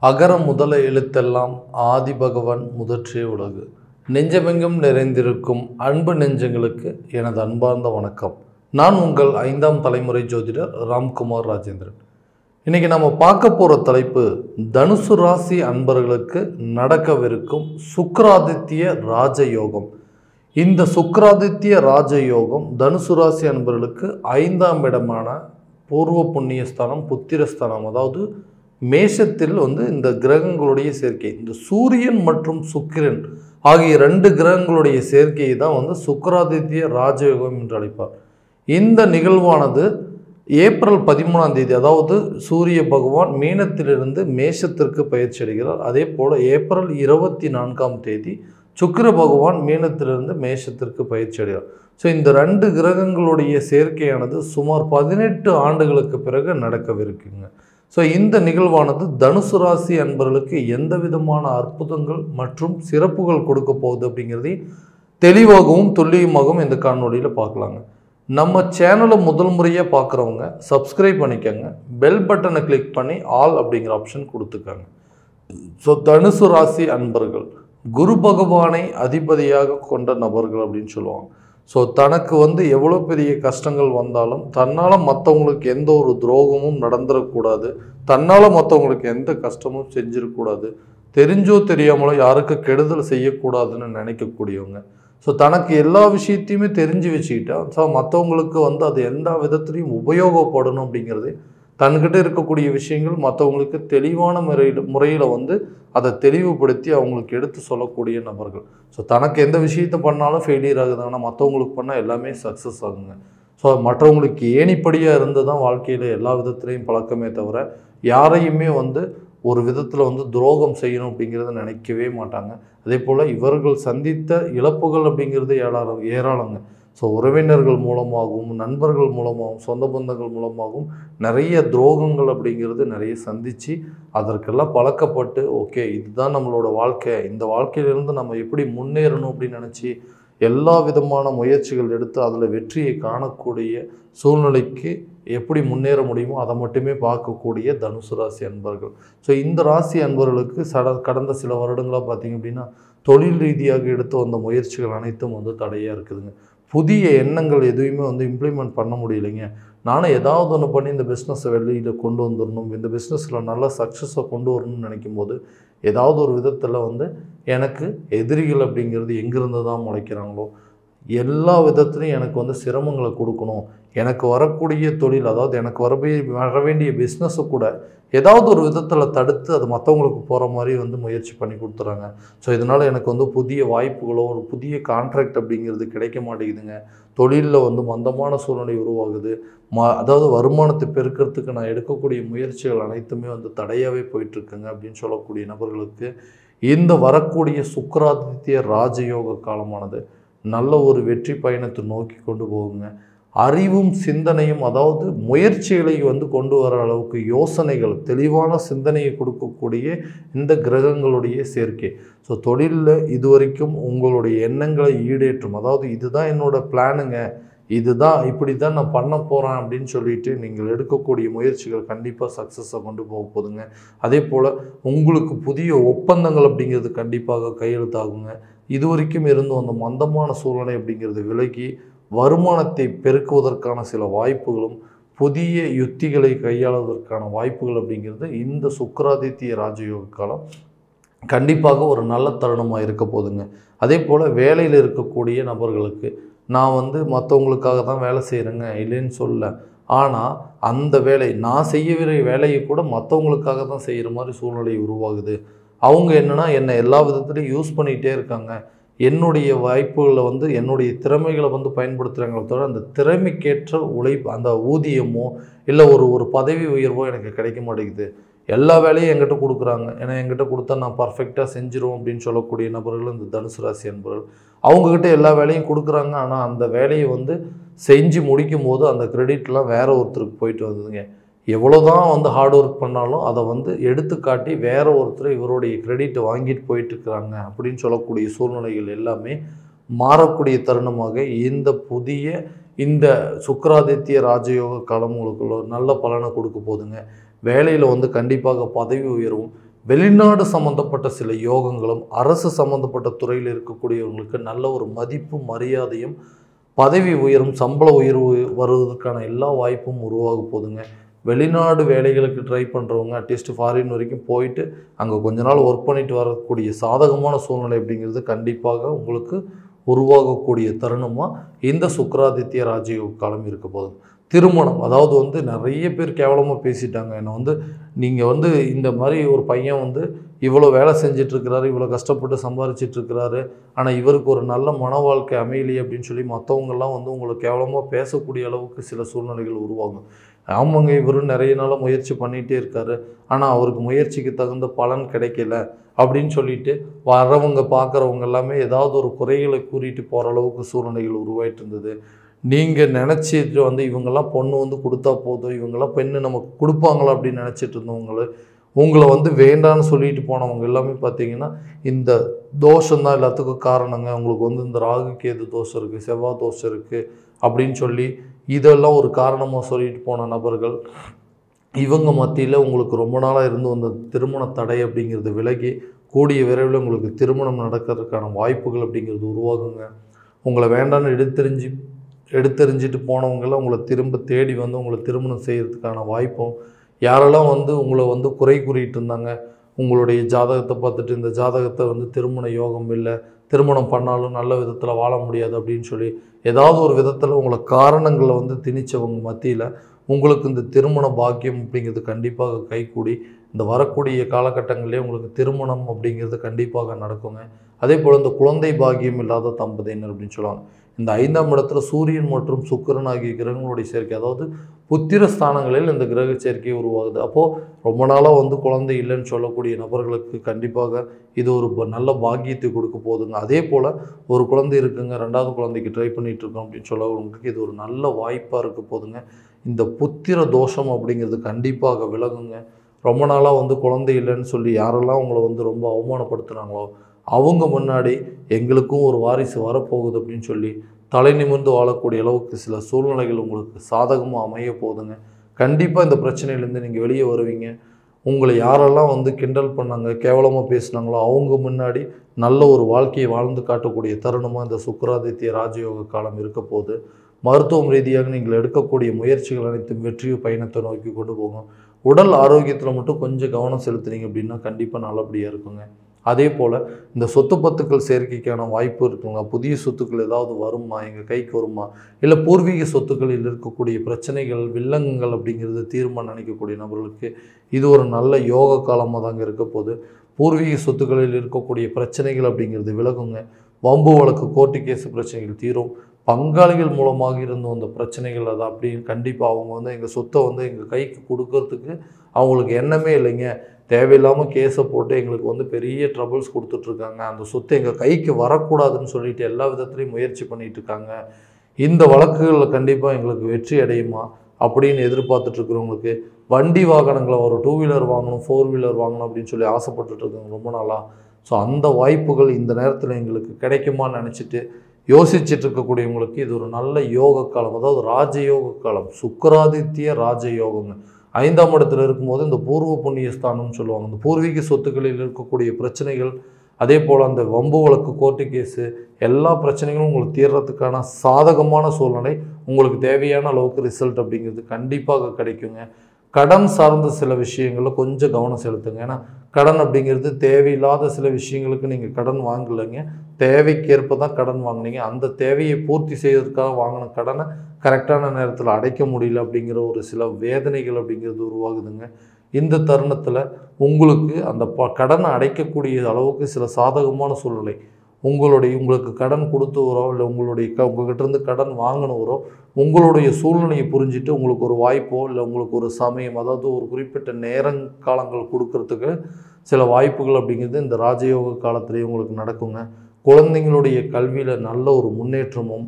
அகர முதல எழுத்தெல்லாம் ஆதிபகவன் முதற்றே உலகு. நெஞ்சமெங்கும் நிறைந்திருக்கும் அன்பு நெஞ்சங்களுக்கு எனது அன்பார்ந்த வணக்கம். நான் உங்கள் 5ஆம் தலைமுறை ஜோதிடர் ராம்குமார் ராஜேந்திரன். இன்றைக்கி நம்ம பார்க்க போகிற தலைப்பு தனுசு ராசி அன்பர்களுக்கு நடக்கவிருக்கும் சுக்கிராதித்ய ராஜயோகம். இந்த சுக்கிராதித்ய ராஜயோகம் தனுசு ராசி அன்பர்களுக்கு 5ஆம் இடமான பூர்வ புண்ணியஸ்தானம், புத்திரஸ்தானம், அதாவது மேஷத்தில் இந்த கிரகங்களுடைய சேர்க்கை, இந்த சூரியன் மற்றும் சுக்கிரன் ஆகிய 2 கிரகங்களுடைய சேர்க்கையை தான் சுக்கிராதித்ய ராஜயோகம் என்று அழைப்பார். இந்த நிகழ்வானது ஏப்ரல் 13ஆம் தேதி, அதாவது சூரிய பகவான் மீனத்திலிருந்து மேஷத்திற்கு பயிற்சி அடைகிறார். அதே போல் ஏப்ரல் 24ஆம் தேதி சுக்கிர பகவான் மீனத்திலிருந்து மேஷத்திற்கு பயிற்சி அடைகிறார். ஸோ இந்த 2 கிரகங்களுடைய சேர்க்கையானது சுமார் 18 ஆண்டுகளுக்கு பிறகு நடக்கவிருக்குங்க. ஸோ இந்த நிகழ்வானது தனுசு ராசி அன்பர்களுக்கு எந்த விதமான அற்புதங்கள் மற்றும் சிறப்புகள் கொடுக்க போகுது அப்படிங்கிறதை தெளிவாகவும் துல்லியமாகவும் இந்த காணொலியில் பார்க்கலாங்க. நம்ம சேனலை முதல் முறையாக பார்க்குறவங்க சப்ஸ்கிரைப் பண்ணிக்கோங்க, பெல் பட்டனை கிளிக் பண்ணி ஆல் அப்படிங்கிற ஆப்ஷன் கொடுத்துக்காங்க. ஸோ தனுசு ராசி அன்பர்கள் குரு பகவானை அதிபதியாக கொண்ட நபர்கள் அப்படின்னு சொல்லுவாங்க. ஸோ தனக்கு எவ்வளோ பெரிய கஷ்டங்கள் வந்தாலும் தன்னால் மற்றவங்களுக்கு எந்த ஒரு துரோகமும் நடந்துடக்கூடாது, தன்னால் மற்றவங்களுக்கு எந்த கஷ்டமும் செஞ்சிடக்கூடாது, தெரிஞ்சோ தெரியாமலோ யாருக்கு கெடுதல் செய்யக்கூடாதுன்னு நினைக்கக்கூடியவங்க. ஸோ தனக்கு எல்லா விஷயத்தையுமே தெரிஞ்சு வச்சுக்கிட்டா ஸோ மற்றவங்களுக்கு அது எந்த விதத்துலையும் உபயோகப்படணும் அப்படிங்கிறது, தன்கிட்ட இருக்கக்கூடிய விஷயங்கள் மற்றவங்களுக்கு தெளிவான முறையில் அதை தெளிவுபடுத்தி அவங்களுக்கு எடுத்து சொல்லக்கூடிய நபர்கள். ஸோ தனக்கு எந்த விஷயத்தை பண்ணாலும் ஃபெயிலியர் ஆகுது, ஆனால் மற்றவங்களுக்கு பண்ணால் எல்லாமே சக்ஸஸ் ஆகுங்க. ஸோ மற்றவங்களுக்கு ஏணிப்படியாக இருந்து தான் வாழ்க்கையில் எல்லா விதத்துலேயும் பழக்கமே தவிர யாரையுமே ஒரு விதத்தில் துரோகம் செய்யணும் அப்படிங்கிறத நினைக்கவே மாட்டாங்க. அதே போல் இவர்கள் சந்தித்த இழப்புகள் அப்படிங்கிறது ஏராளங்க. ஸோ உறவினர்கள் மூலமாகவும், நண்பர்கள் மூலமாகவும், சொந்த பந்தங்கள் மூலமாகவும் நிறைய துரோகங்கள் அப்படிங்கிறது நிறைய சந்தித்து அதற்கெல்லாம் பழக்கப்பட்டு ஓகே இதுதான் நம்மளோட வாழ்க்கை, இந்த வாழ்க்கையிலேருந்து நம்ம எப்படி முன்னேறணும் அப்படின்னு நினச்சி எல்லா விதமான முயற்சிகள் எடுத்து அதில் வெற்றியை காணக்கூடிய சூழ்நிலைக்கு எப்படி முன்னேற முடியுமோ அதை மட்டுமே பார்க்கக்கூடிய தனுசு ராசி அன்பர்கள். ஸோ இந்த ராசி அன்பர்களுக்கு கடந்த சில வருடங்களாக பார்த்திங்க அப்படின்னா தொழில் ரீதியாக எடுத்து வந்த முயற்சிகள் அனைத்தும் தடையாக இருக்குதுங்க. புதிய எண்ணங்கள் எதுவுமே இம்ப்ளிமெண்ட் பண்ண முடியலைங்க. நானும் ஏதாவது ஒன்று பண்ணி இந்த பிஸ்னஸை வெளியில் கொண்டு வந்துடணும், இந்த பிஸ்னஸில் நல்ல சக்ஸஸை கொண்டு வரணும்னு நினைக்கும் போது ஏதாவது ஒரு விதத்தில் எனக்கு எதிரிகள் அப்படிங்கிறது எங்கேருந்து தான் முளைக்கிறாங்களோ எல்லா விதத்துலையும் எனக்கு சிரமங்களை கொடுக்கணும். எனக்கு வரக்கூடிய தொழில், அதாவது எனக்கு வர வேண்டிய பிஸ்னஸை கூட ஏதாவது ஒரு விதத்தில் தடுத்து அது மற்றவங்களுக்கு போகிற மாதிரி முயற்சி பண்ணி கொடுத்துறாங்க. ஸோ இதனால் எனக்கு புதிய வாய்ப்புகளோ ஒரு புதிய கான்ட்ராக்ட் அப்படிங்கிறது கிடைக்க மாட்டேங்குதுங்க. தொழிலில் மந்தமான சூழ்நிலை உருவாகுது. அதாவது வருமானத்தை பெருக்கிறதுக்கு நான் எடுக்கக்கூடிய முயற்சிகள் அனைத்துமே தடையாகவே போயிட்டுருக்குங்க அப்படின்னு சொல்லக்கூடிய நபர்களுக்கு இந்த வரக்கூடிய சுக்கிராதித்ய ராஜயோக காலமானது நல்ல ஒரு வெற்றி பயணத்தை நோக்கி கொண்டு போகுங்க. அறிவும் சிந்தனையும், அதாவது முயற்சிகளை கொண்டு வர அளவுக்கு யோசனைகள், தெளிவான சிந்தனையை கொடுக்கக்கூடிய இந்த கிரகங்களுடைய சேர்க்கை. ஸோ தொழிலில் இதுவரைக்கும் உங்களுடைய எண்ணங்களை ஈடேற்றும், அதாவது இதுதான் என்னோட பிளானுங்க, இதுதான் இப்படி தான் நான் பண்ண போகிறேன் அப்படின்னு சொல்லிட்டு நீங்கள் எடுக்கக்கூடிய முயற்சிகள் கண்டிப்பாக சக்ஸஸை கொண்டு போக போகுதுங்க. அதே போல் உங்களுக்கு புதிய ஒப்பந்தங்கள் அப்படிங்கிறது கண்டிப்பாக கையெழுத்தாகுங்க. இதுவரைக்கும் இருந்து அந்த மந்தமான சூழ்நிலை அப்படிங்கிறது விலகி வருமானத்தை பெருக்குவதற்கான சில வாய்ப்புகளும் புதிய யுத்திகளை கையாளுவதற்கான வாய்ப்புகள் அப்படிங்கிறது இந்த சுக்கிராதித்ய ராஜயோக காலம் கண்டிப்பாக ஒரு நல்ல தருணமாக இருக்க போதுங்க. அதே போல் வேலையில் இருக்கக்கூடிய நபர்களுக்கு நான் மற்றவங்களுக்காக தான் வேலை செய்கிறேங்க இல்லைன்னு சொல்ல, ஆனால் அந்த வேலை நான் செய்ய வேலையை கூட மற்றவங்களுக்காக தான் செய்கிற மாதிரி சூழ்நிலை உருவாகுது. அவங்க என்னை எல்லா விதத்துலையும் யூஸ் பண்ணிகிட்டே இருக்காங்க, என்னுடைய வாய்ப்புகளை என்னுடைய திறமைகளை பயன்படுத்துகிறாங்களே தவிர அந்த திறமைக்கேற்ற அந்த ஊதியமோ இல்லை ஒரு பதவி உயர்வோ எனக்கு கிடைக்க மாட்டேங்குது. எல்லா வேலையும் என்கிட்ட கொடுக்குறாங்க, ஏன்னா என்கிட்ட கொடுத்தா நான் பர்ஃபெக்டாக செஞ்சிருவோம் அப்படின்னு சொல்லக்கூடிய நபர்கள் இந்த தனுசு ராசி அன்பர்கள். அவங்கக்கிட்ட எல்லா வேலையும் கொடுக்குறாங்க, ஆனால் அந்த வேலையை செஞ்சு முடிக்கும் போது அந்த கிரெடிட்லாம் வேற ஒருத்தருக்கு போயிட்டு வந்ததுங்க. எவ்வளோ தான் ஹார்ட் ஒர்க் பண்ணாலும் அதை எடுத்துக்காட்டி வேற ஒருத்தர் இவருடைய கிரெடிட்டை வாங்கிட்டு போயிட்டுருக்குறாங்க அப்படின்னு சொல்லக்கூடிய சூழ்நிலைகள் எல்லாமே மாறக்கூடிய தருணமாக இந்த புதிய இந்த சுக்கிராதித்ய ராஜயோக காலம் உங்களுக்கு நல்ல பலனை கொடுக்க போதுங்க. வேலையில் கண்டிப்பாக பதவி உயர்வும், வெளிநாடு சம்பந்தப்பட்ட சில யோகங்களும், அரசு சம்பந்தப்பட்ட துறையில் இருக்கக்கூடியவங்களுக்கு நல்ல ஒரு மதிப்பு, மரியாதையும், பதவி உயரும், சம்பள உயர்வு வருவதற்கான எல்லா வாய்ப்பும் உருவாக போகுதுங்க. வெளிநாடு வேலைகளுக்கு ட்ரை பண்ணுறவங்க அட்லீஸ்ட் ஃபாரின் வரைக்கும் போயிட்டு அங்கே கொஞ்ச நாள் ஒர்க் பண்ணிட்டு வரக்கூடிய சாதகமான சூழ்நிலை அப்படிங்கிறது கண்டிப்பாக உங்களுக்கு உருவாகக்கூடிய தருணமாக இந்த சுக்கிராதித்ய ராஜயோக காலம் இருக்க போகுது. திருமணம், அதாவது வந்து நிறைய பேர் கேவலமாக பேசிட்டாங்க என்னை நீங்கள் இந்த மாதிரி ஒரு பையன் இவ்வளோ வேலை செஞ்சிட்ருக்கிறாரு, இவ்வளோ கஷ்டப்பட்டு சம்பாரிச்சிட்ருக்கிறாரு, ஆனால் இவருக்கு ஒரு நல்ல மன வாழ்க்கை அமையலையே அப்படின்னு சொல்லி மற்றவங்கெல்லாம் உங்களை கேவலமாக பேசக்கூடிய அளவுக்கு சில சூழ்நிலைகள் உருவாகும். ஆமாங்க, இவரும் நிறைய நாளாக முயற்சி பண்ணிகிட்டே இருக்காரு, ஆனால் அவருக்கு முயற்சிக்கு தகுந்த பலன் கிடைக்கல அப்படின்னு சொல்லிட்டு வரவங்க பார்க்குறவங்க எல்லாமே ஏதாவது ஒரு குறைகளை கூறிட்டு போகிற அளவுக்கு சூழ்நிலைகள் உருவாயிட்டு இருந்தது. நீங்கள் நினச்சிட்டு இவங்கெல்லாம் பொண்ணு கொடுத்தா போதும், இவங்கெல்லாம் பெண்ணு நமக்கு கொடுப்பாங்களா அப்படின்னு நினச்சிட்டு உங்களை வேண்டான்னு சொல்லிட்டு போனவங்க எல்லாமே பார்த்தீங்கன்னா இந்த தோஷம்தான் எல்லாத்துக்கும் காரணங்க. உங்களுக்கு இந்த ராகு கேது தோஷம் இருக்குது, செவ்வாய் தோஷம் இருக்குது அப்படின்னு சொல்லி இதெல்லாம் ஒரு காரணமாக சொல்லிட்டு போன நபர்கள் இவங்க மத்தியில் உங்களுக்கு ரொம்ப நாளாக இருந்து வந்த திருமண தடை அப்படிங்கிறது விலகி கூடிய விரைவில் உங்களுக்கு திருமணம் நடக்கிறதுக்கான வாய்ப்புகள் அப்படிங்கிறது உருவாகுங்க. உங்களை வேண்டான்னு எடுத்தெறிஞ்சிட்டு போனவங்களாம் உங்களை திரும்ப தேடி உங்களை திருமணம் செய்கிறதுக்கான வாய்ப்பும், யாரெல்லாம் உங்களை குறை கூறிட்டு இருந்தாங்க, உங்களுடைய ஜாதகத்தை பார்த்துட்டு இந்த ஜாதகத்தை திருமண யோகம் இல்லை, திருமணம் பண்ணாலும் நல்ல விதத்தில் வாழ முடியாது அப்படின்னு சொல்லி ஏதாவது ஒரு விதத்தில் உங்களை காரணங்களை திணிச்சவங்க மத்தியில் உங்களுக்கு இந்த திருமண பாக்கியம் அப்படிங்கிறது கண்டிப்பாக கைகூடி இந்த வரக்கூடிய காலகட்டங்களிலே உங்களுக்கு திருமணம் அப்படிங்கிறது கண்டிப்பாக நடக்குங்க. அதே போல் இந்த குழந்தை பாக்கியம் இல்லாத தம்பதியினர் அப்படின்னு சொல்லுவாங்க. இந்த 5ஆம் இடத்துல சூரியன் மற்றும் சுக்கிரன் ஆகிய கிரகங்களுடைய சேர்க்கை, அதாவது புத்திர ஸ்தானங்களில் இந்த கிரக சேர்க்கை உருவாகுது. அப்போது ரொம்ப நாளாக குழந்தை இல்லைன்னு சொல்லக்கூடிய நபர்களுக்கு கண்டிப்பாக இது ஒரு நல்ல பாக்கியத்தை கொடுக்க போகுதுங்க. அதே போல் ஒரு குழந்தை இருக்குங்க, 2வது குழந்தைக்கு ட்ரை பண்ணிகிட்ருக்கோம் அப்படின்னு சொல்லவங்களுக்கு இது ஒரு நல்ல வாய்ப்பாக இருக்க போகுதுங்க. இந்த புத்திர தோஷம் அப்படிங்கிறது கண்டிப்பாக விலகுங்க. ரொம்ப நாளாக குழந்தை இல்லைன்னு சொல்லி யாரெல்லாம் உங்களை ரொம்ப அவமானப்படுத்துகிறாங்களோ அவங்க முன்னாடி எங்களுக்கும் ஒரு வாரிசு வரப்போகுது அப்படின்னு சொல்லி தலை நிமிர்ந்து வாழக்கூடிய அளவுக்கு சில சூழ்நிலைகள் உங்களுக்கு சாதகமாக அமைய போகுதுங்க. கண்டிப்பாக இந்த பிரச்சனையிலேருந்து நீங்கள் வெளியே வருவீங்க. உங்களை யாரெல்லாம் கிண்டல் பண்ணாங்க, கேவலமாக பேசுனாங்களோ அவங்க முன்னாடி நல்ல ஒரு வாழ்க்கையை வாழ்ந்து காட்டக்கூடிய தருணமாக இந்த சுக்கிராதித்ய ராஜயோக காலம் இருக்க போகுது. மருத்துவம் ரீதியாக நீங்கள் எடுக்கக்கூடிய முயற்சிகள் அனைத்தும் வெற்றி பயணத்தை நோக்கி கொண்டு போகும். உடல் ஆரோக்கியத்தில் மட்டும் கொஞ்சம் கவனம் செலுத்துனீங்க அப்படின்னா கண்டிப்பாக நல்லபடியாக இருக்குங்க. அதே போல் இந்த சொத்து பத்துக்கள் சேர்க்கைக்கான வாய்ப்பு இருக்குங்க. புதிய சொத்துக்கள் ஏதாவது வருமா, எங்கள் கைக்கு வருமா, இல்லை பூர்வீக சொத்துக்களில் இருக்கக்கூடிய பிரச்சனைகள் வில்லங்கங்கள் அப்படிங்கிறது தீர்மானம் நினைக்கக்கூடிய நபர்களுக்கு இது ஒரு நல்ல யோக காலமாக தாங்க இருக்க போது. பூர்வீக சொத்துக்களில் இருக்கக்கூடிய பிரச்சனைகள் அப்படிங்கிறது விலகுங்க. வம்பு வழக்கு கோர்ட்டு கேஸ் பிரச்சனைகள் தீரும். பங்காளிகள் மூலமாக இருந்து வந்த பிரச்சனைகள் அது அப்படி கண்டிப்பாக அவங்க எங்கள் சொத்தை எங்கள் கைக்கு கொடுக்கறதுக்கு அவங்களுக்கு எண்ணமே இல்லைங்க, தேவையில்லாமல் கேஸை போட்டு எங்களுக்கு பெரிய ட்ரபிள்ஸ் கொடுத்துட்ருக்காங்க, அந்த சொத்து எங்கள் கைக்கு வரக்கூடாதுன்னு சொல்லிட்டு எல்லா விதத்துலையும் முயற்சி பண்ணிகிட்டு இருக்காங்க. இந்த வழக்குகளில் கண்டிப்பாக எங்களுக்கு வெற்றி அடையுமா அப்படின்னு எதிர்பார்த்துட்ருக்குறவங்களுக்கு வண்டி வாகனங்களை ஒரு 2 வீலர் வாங்கணும், 4 வீலர் வாங்கணும் அப்படின்னு சொல்லி ஆசைப்பட்டுட்ருக்காங்க ரொம்ப நாளாக. ஸோ அந்த வாய்ப்புகள் இந்த நேரத்தில் எங்களுக்கு கிடைக்குமான்னு நினச்சிட்டு யோசிச்சுட்டு இருக்கக்கூடியவங்களுக்கு இது ஒரு நல்ல யோக காலம், அதாவது ராஜயோக காலம், சுக்கிராதித்ய ராஜயோகங்க. 5ஆம் இடத்துல இருக்கும்போது இந்த பூர்வ புண்ணிய ஸ்தானம்னு சொல்லுவாங்க. இந்த பூர்வீக சொத்துக்களில் இருக்கக்கூடிய பிரச்சனைகள், அதே போல் அந்த வம்பு வழக்கு கோர்ட்டு கேஸு எல்லா பிரச்சனைகளும் உங்களுக்கு தீர்றதுக்கான சாதகமான சூழ்நிலை, உங்களுக்கு தேவையான அளவுக்கு ரிசல்ட் அப்படிங்கிறது கண்டிப்பாக கிடைக்குங்க. கடன் சார்ந்த சில விஷயங்களில் கொஞ்சம் கவனம் செலுத்துங்க. ஏன்னா கடன் அப்படிங்கிறது தேவையில்லாத சில விஷயங்களுக்கு நீங்கள் கடன் வாங்கலைங்க, தேவைக்கேற்ப தான் கடன் வாங்கினீங்க. அந்த தேவையை பூர்த்தி செய்வதற்காக வாங்கின கடனை கரெக்டான நேரத்தில் அடைக்க முடியல அப்படிங்கிற ஒரு சில வேதனைகள் அப்படிங்கிறது உருவாகுதுங்க. இந்த தருணத்தில் உங்களுக்கு அந்த கடனை அடைக்கக்கூடிய அளவுக்கு சில சாதகமான சூழ்நிலை, உங்களுக்கு கடன் கொடுத்தவரோ இல்லை உங்கள்கிட்ட இருந்து கடன் வாங்கினவரோ உங்களுடைய சூழ்நிலையை புரிஞ்சுட்டு உங்களுக்கு ஒரு வாய்ப்போ இல்லை உங்களுக்கு ஒரு சமயம், அதாவது ஒரு குறிப்பிட்ட நேரங்காலங்கள் கொடுக்கறதுக்கு சில வாய்ப்புகள் அப்படிங்கிறது இந்த ராஜயோக காலத்திலேயே உங்களுக்கு நடக்குங்க. குழந்தைங்களுடைய கல்வியில் நல்ல ஒரு முன்னேற்றமும்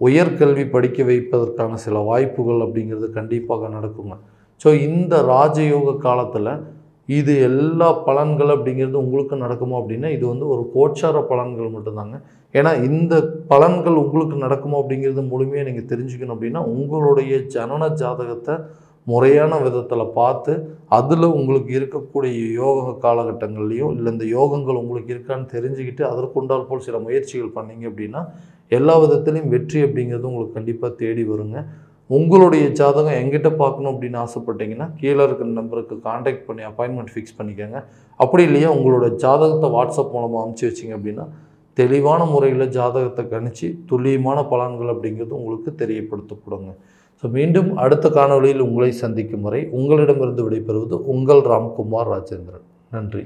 உயர்கல்வி படிக்க வைப்பதற்கான சில வாய்ப்புகள் அப்படிங்கிறது கண்டிப்பாக நடக்குங்க. ஸோ இந்த ராஜயோக காலத்தில் இது எல்லா பலன்கள் அப்படிங்கிறது உங்களுக்கு நடக்குமா அப்படின்னா இது ஒரு கோச்சார பலன்கள் மட்டும்தாங்க. ஏன்னா இந்த பலன்கள் உங்களுக்கு நடக்குமா அப்படிங்கிறது முழுமையாக நீங்கள் தெரிஞ்சுக்கணும் அப்படின்னா உங்களுடைய ஜனன ஜாதகத்தை முறையான விதத்தில் பார்த்து அதில் உங்களுக்கு இருக்கக்கூடிய யோக காலகட்டங்கள்லையும் இல்லை இந்த யோகங்கள் உங்களுக்கு இருக்கான்னு தெரிஞ்சுக்கிட்டு அதற்குண்டால் போல் சில முயற்சிகள் பண்ணீங்க அப்படின்னா எல்லா விதத்துலேயும் வெற்றி அப்படிங்கிறது உங்களுக்கு கண்டிப்பாக தேடி வருங்க. உங்களுடைய ஜாதகம் எங்கிட்ட பார்க்கணும் அப்படின்னு ஆசைப்பட்டீங்கன்னா கீழே இருக்கிற நம்பருக்கு காண்டாக்ட் பண்ணி அப்பாயின்மெண்ட் ஃபிக்ஸ் பண்ணிக்கோங்க. அப்படி இல்லையா உங்களோட ஜாதகத்தை வாட்ஸ்அப் மூலமாக அனுப்பிச்சி வச்சிங்க அப்படின்னா தெளிவான முறையில் ஜாதகத்தை கணிச்சு துல்லியமான பலன்கள் அப்படிங்கிறது உங்களுக்கு தெரியப்படுத்தப்படுங்க. ஸோ மீண்டும் அடுத்த காணொளியில் உங்களை சந்திக்கும் வரை உங்களிடமிருந்து விடைபெறுவது உங்கள் ராம்குமார் ராஜேந்திரன். நன்றி.